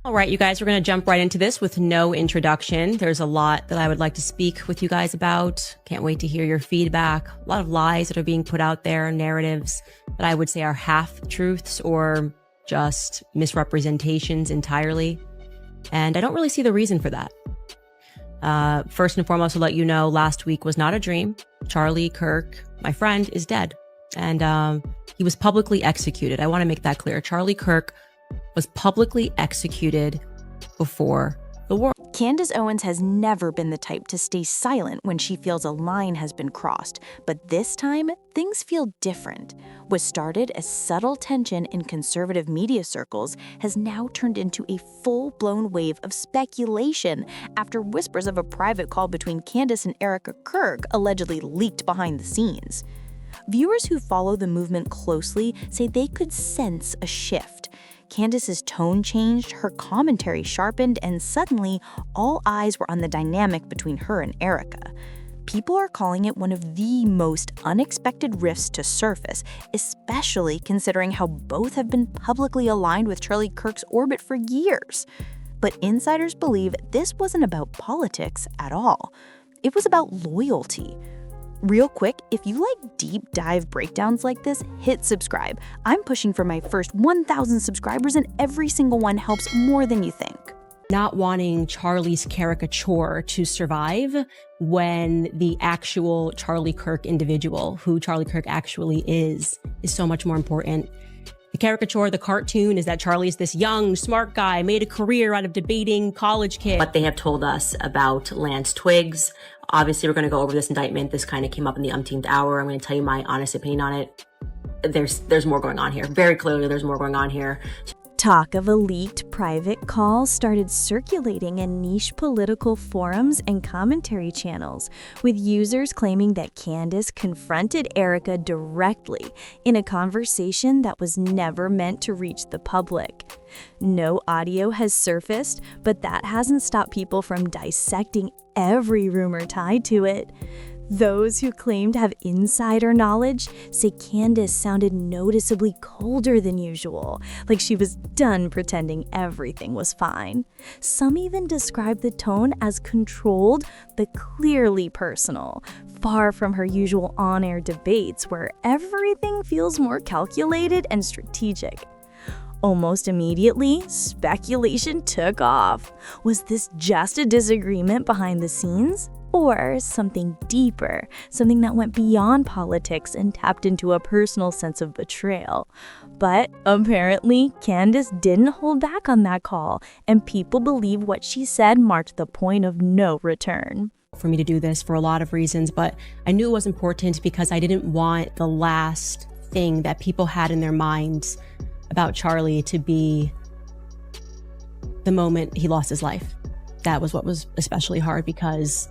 All right, you guys, we're going to jump right into this with no introduction. There's a lot that I would like to speak with you guys about. Can't wait to hear your feedback. A lot of lies that are being put out there, narratives that I would say are half-truths or just misrepresentations entirely. And I don't really see the reason for that. First and foremost, to let you know, last week was not a dream. Charlie Kirk, my friend, is dead. And he was publicly executed. I want to make that clear. Charlie Kirk was publicly executed before the war. Candace Owens has never been the type to stay silent when she feels a line has been crossed. But this time, things feel different. What started as subtle tension in conservative media circles has now turned into a full-blown wave of speculation after whispers of a private call between Candace and Erica Kirk allegedly leaked behind the scenes. Viewers who follow the movement closely say they could sense a shift. Candace's tone changed, her commentary sharpened, and suddenly all eyes were on the dynamic between her and Erica. People are calling it one of the most unexpected rifts to surface, especially considering how both have been publicly aligned with Charlie Kirk's orbit for years. But insiders believe this wasn't about politics at all. It was about loyalty. Real quick, if you like deep dive breakdowns like this, hit subscribe. I'm pushing for my first 1,000 subscribers, and every single one helps more than you think. Not wanting Charlie's caricature to survive when the actual Charlie Kirk individual, who Charlie Kirk actually is so much more important. The caricature, the cartoon, is that Charlie's this young, smart guy, made a career out of debating college kids. What they have told us about Lance Twiggs. Obviously, we're going to go over this indictment. This kind of came up in the umpteenth hour. I'm going to tell you my honest opinion on it. There's more going on here. Very clearly, there's more going on here. Talk of a leaked private call started circulating in niche political forums and commentary channels, with users claiming that Candace confronted Erica directly in a conversation that was never meant to reach the public. No audio has surfaced, but that hasn't stopped people from dissecting every rumor tied to it. Those who claim to have insider knowledge say Candace sounded noticeably colder than usual, like she was done pretending everything was fine. Some even describe the tone as controlled but clearly personal, far from her usual on-air debates where everything feels more calculated and strategic. Almost immediately, speculation took off. Was this just a disagreement behind the scenes? Or something deeper, something that went beyond politics and tapped into a personal sense of betrayal? But apparently, Candace didn't hold back on that call, and people believe what she said marked the point of no return. For me to do this for a lot of reasons, but I knew it was important because I didn't want the last thing that people had in their minds about Charlie to be the moment he lost his life. That was what was especially hard because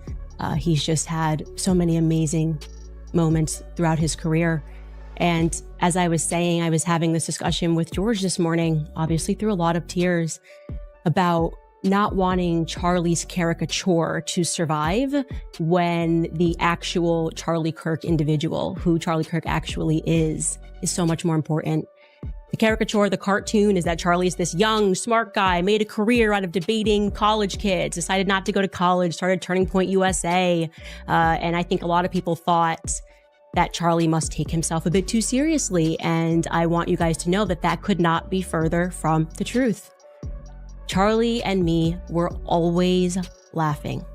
he's just had so many amazing moments throughout his career. And as I was saying, I was having this discussion with George this morning, obviously through a lot of tears, about not wanting Charlie's caricature to survive when the actual Charlie Kirk individual, who Charlie Kirk actually is so much more important. The caricature, the cartoon, is that Charlie's this young, smart guy, made a career out of debating college kids, decided not to go to college, started Turning Point USA. And I think a lot of people thought that Charlie must take himself a bit too seriously. And I want you guys to know that that could not be further from the truth. Charlie and me were always laughing.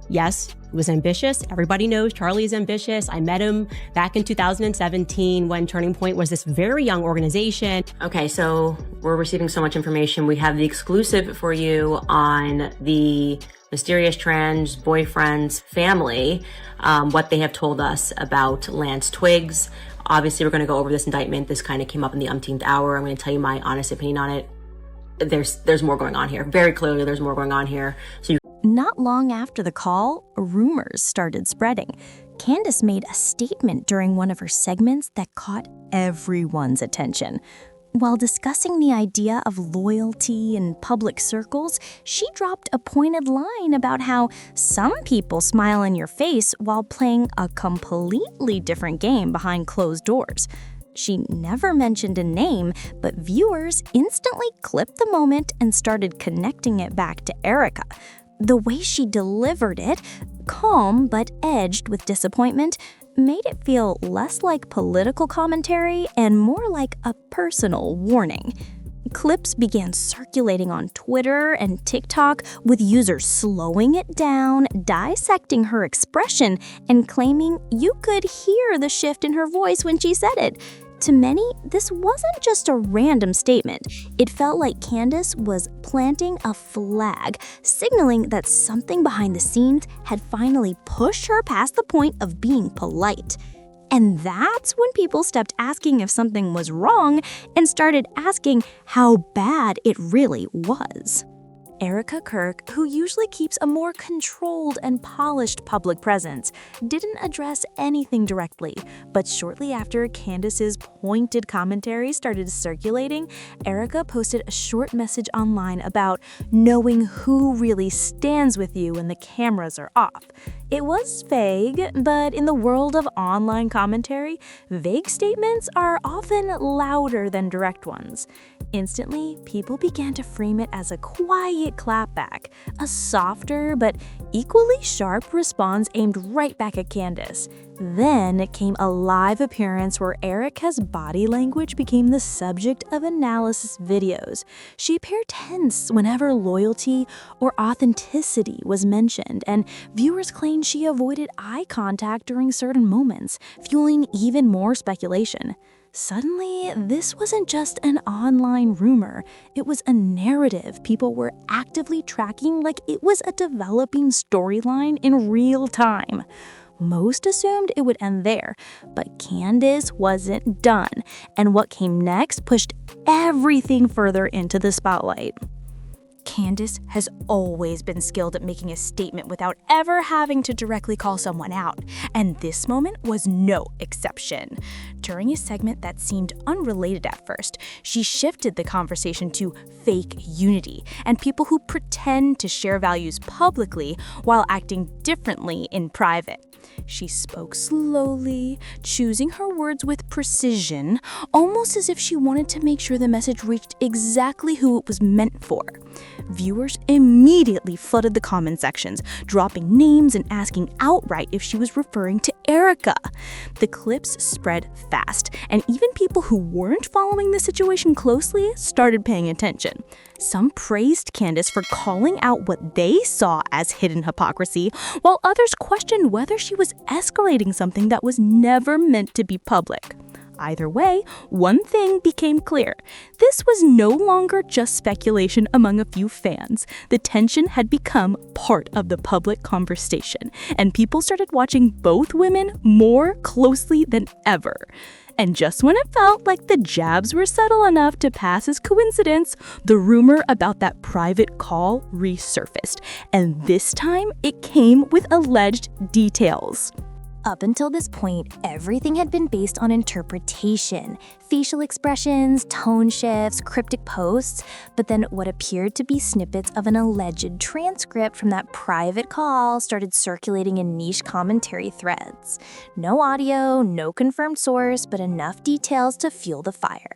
Yes, he was ambitious. Everybody knows Charlie is ambitious. I met him back in 2017 when Turning Point was this very young organization. Okay, so we're receiving so much information. We have the exclusive for you on the mysterious trans boyfriend's family, what they have told us about Lance Twiggs. Obviously, we're going to go over this indictment. This kind of came up in the umpteenth hour. I'm going to tell you my honest opinion on it. There's more going on here. Very clearly, there's more going on here. Not long after the call, rumors started spreading. Candace made a statement during one of her segments that caught everyone's attention. While discussing the idea of loyalty in public circles, she dropped a pointed line about how some people smile in your face while playing a completely different game behind closed doors. She never mentioned a name, but viewers instantly clipped the moment and started connecting it back to Erica. The way she delivered it, calm but edged with disappointment, made it feel less like political commentary and more like a personal warning. Clips began circulating on Twitter and TikTok, with users slowing it down, dissecting her expression, and claiming you could hear the shift in her voice when she said it. To many, this wasn't just a random statement. It felt like Candace was planting a flag, signaling that something behind the scenes had finally pushed her past the point of being polite. And that's when people stopped asking if something was wrong and started asking how bad it really was. Erica Kirk, who usually keeps a more controlled and polished public presence, didn't address anything directly, but shortly after Candace's pointed commentary started circulating, Erica posted a short message online about knowing who really stands with you when the cameras are off. It was vague, but in the world of online commentary, vague statements are often louder than direct ones. Instantly, people began to frame it as a quiet clapback, a softer but equally sharp response aimed right back at Candace. Then came a live appearance where Erica's body language became the subject of analysis videos. She appeared tense whenever loyalty or authenticity was mentioned, and viewers claimed she avoided eye contact during certain moments, fueling even more speculation. Suddenly, this wasn't just an online rumor. It was a narrative people were actively tracking like it was a developing storyline in real time. Most assumed it would end there, but Candace wasn't done, and what came next pushed everything further into the spotlight. Candace has always been skilled at making a statement without ever having to directly call someone out, and this moment was no exception. During a segment that seemed unrelated at first, she shifted the conversation to fake unity and people who pretend to share values publicly while acting differently in private. She spoke slowly, choosing her words with precision, almost as if she wanted to make sure the message reached exactly who it was meant for. Viewers immediately flooded the comment sections, dropping names and asking outright if she was referring to Erica. The clips spread fast, and even people who weren't following the situation closely started paying attention. Some praised Candace for calling out what they saw as hidden hypocrisy, while others questioned whether she was escalating something that was never meant to be public. Either way, one thing became clear. This was no longer just speculation among a few fans. The tension had become part of the public conversation, and people started watching both women more closely than ever. And just when it felt like the jabs were subtle enough to pass as coincidence, the rumor about that private call resurfaced, and this time it came with alleged details. Up until this point, everything had been based on interpretation, facial expressions, tone shifts, cryptic posts, but then what appeared to be snippets of an alleged transcript from that private call started circulating in niche commentary threads. No audio, no confirmed source, but enough details to fuel the fire.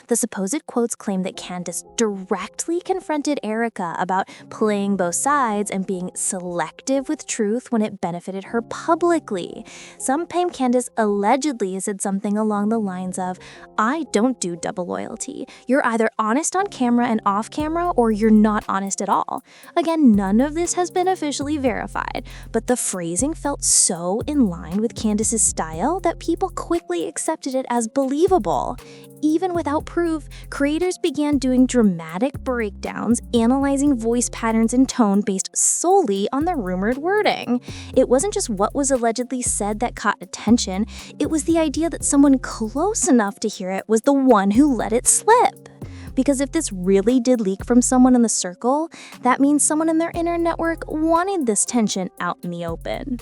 The supposed quotes claim that Candace directly confronted Erica about playing both sides and being selective with truth when it benefited her publicly. Some claim Candace allegedly said something along the lines of, "I don't do double loyalty. You're either honest on camera and off camera, or you're not honest at all." Again, none of this has been officially verified, but the phrasing felt so in line with Candace's style that people quickly accepted it as believable. Even without proof, creators began doing dramatic breakdowns, analyzing voice patterns and tone based solely on the rumored wording. It wasn't just what was allegedly said that caught attention, it was the idea that someone close enough to hear it was the one who let it slip. Because if this really did leak from someone in the circle, that means someone in their inner network wanted this tension out in the open.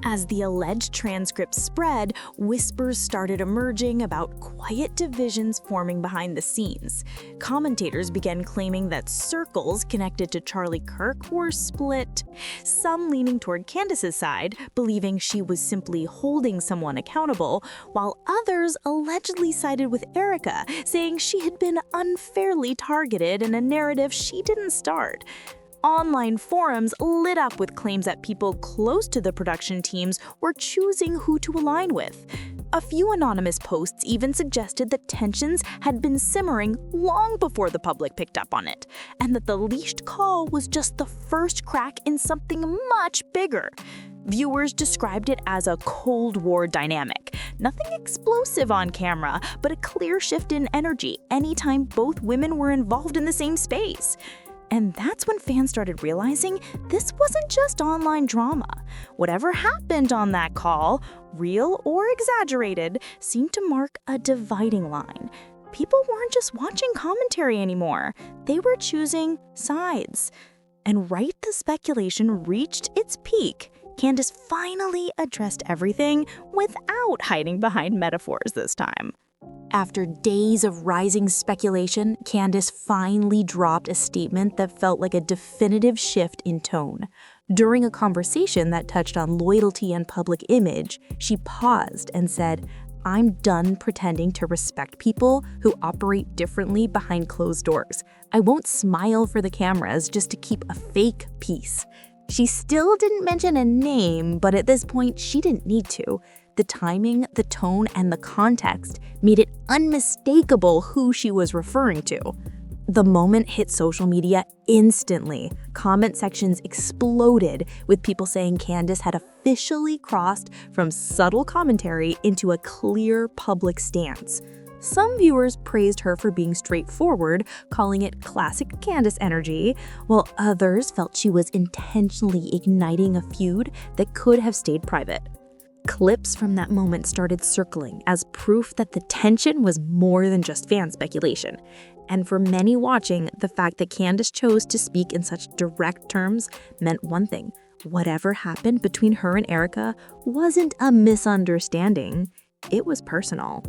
As the alleged transcript spread, whispers started emerging about quiet divisions forming behind the scenes. Commentators began claiming that circles connected to Charlie Kirk were split, some leaning toward Candace's side, believing she was simply holding someone accountable, while others allegedly sided with Erica, saying she had been unfairly targeted in a narrative she didn't start. Online forums lit up with claims that people close to the production teams were choosing who to align with. A few anonymous posts even suggested that tensions had been simmering long before the public picked up on it, and that the leashed call was just the first crack in something much bigger. Viewers described it as a Cold War dynamic. Nothing explosive on camera, but a clear shift in energy anytime both women were involved in the same space. And that's when fans started realizing this wasn't just online drama. Whatever happened on that call, real or exaggerated, seemed to mark a dividing line. People weren't just watching commentary anymore. They were choosing sides. And right as speculation reached its peak, Candace finally addressed everything without hiding behind metaphors this time. After days of rising speculation, Candace finally dropped a statement that felt like a definitive shift in tone. During a conversation that touched on loyalty and public image, she paused and said, "I'm done pretending to respect people who operate differently behind closed doors. I won't smile for the cameras just to keep a fake peace." She still didn't mention a name, but at this point, she didn't need to. The timing, the tone, and the context made it unmistakable who she was referring to. The moment hit social media instantly. Comment sections exploded with people saying Candace had officially crossed from subtle commentary into a clear public stance. Some viewers praised her for being straightforward, calling it classic Candace energy, while others felt she was intentionally igniting a feud that could have stayed private. Clips from that moment started circling as proof that the tension was more than just fan speculation. And for many watching, the fact that Candace chose to speak in such direct terms meant one thing: whatever happened between her and Erica wasn't a misunderstanding, it was personal.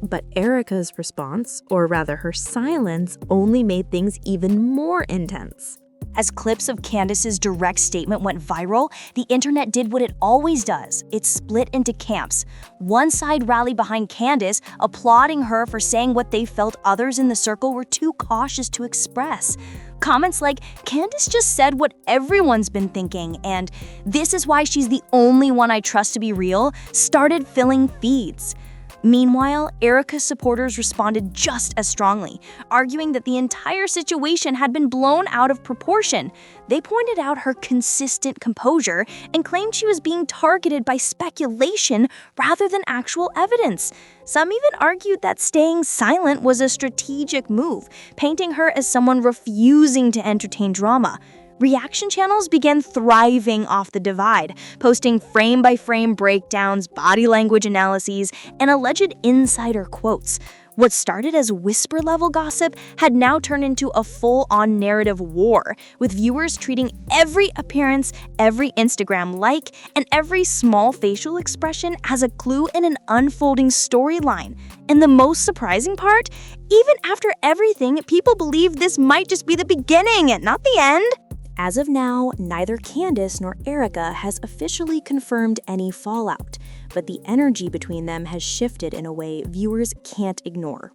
But Erica's response, or rather her silence, only made things even more intense. As clips of Candace's direct statement went viral, the internet did what it always does. It split into camps. One side rallied behind Candace, applauding her for saying what they felt others in the circle were too cautious to express. Comments like, "Candace just said what everyone's been thinking," and "This is why she's the only one I trust to be real," started filling feeds. Meanwhile, Erica's supporters responded just as strongly, arguing that the entire situation had been blown out of proportion. They pointed out her consistent composure and claimed she was being targeted by speculation rather than actual evidence. Some even argued that staying silent was a strategic move, painting her as someone refusing to entertain drama. Reaction channels began thriving off the divide, posting frame-by-frame breakdowns, body language analyses, and alleged insider quotes. What started as whisper-level gossip had now turned into a full-on narrative war, with viewers treating every appearance, every Instagram like, and every small facial expression as a clue in an unfolding storyline. And the most surprising part? Even after everything, people believe this might just be the beginning, not the end. As of now, neither Candace nor Erica has officially confirmed any fallout, but the energy between them has shifted in a way viewers can't ignore.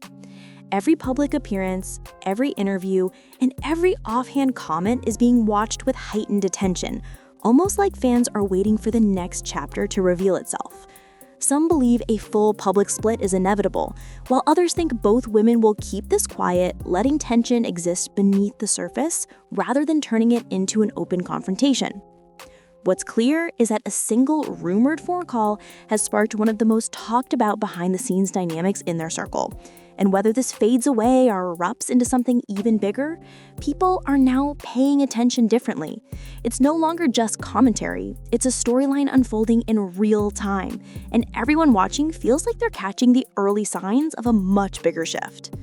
Every public appearance, every interview, and every offhand comment is being watched with heightened attention, almost like fans are waiting for the next chapter to reveal itself. Some believe a full public split is inevitable, while others think both women will keep this quiet, letting tension exist beneath the surface rather than turning it into an open confrontation. What's clear is that a single rumored phone call has sparked one of the most talked about behind-the-scenes dynamics in their circle. And whether this fades away or erupts into something even bigger, people are now paying attention differently. It's no longer just commentary, it's a storyline unfolding in real time, and everyone watching feels like they're catching the early signs of a much bigger shift.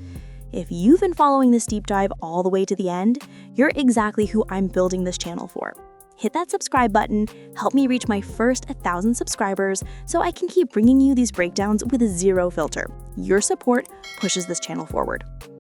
If you've been following this deep dive all the way to the end, you're exactly who I'm building this channel for. hit that subscribe button, help me reach my first 1,000 subscribers so I can keep bringing you these breakdowns with zero filter. Your support pushes this channel forward.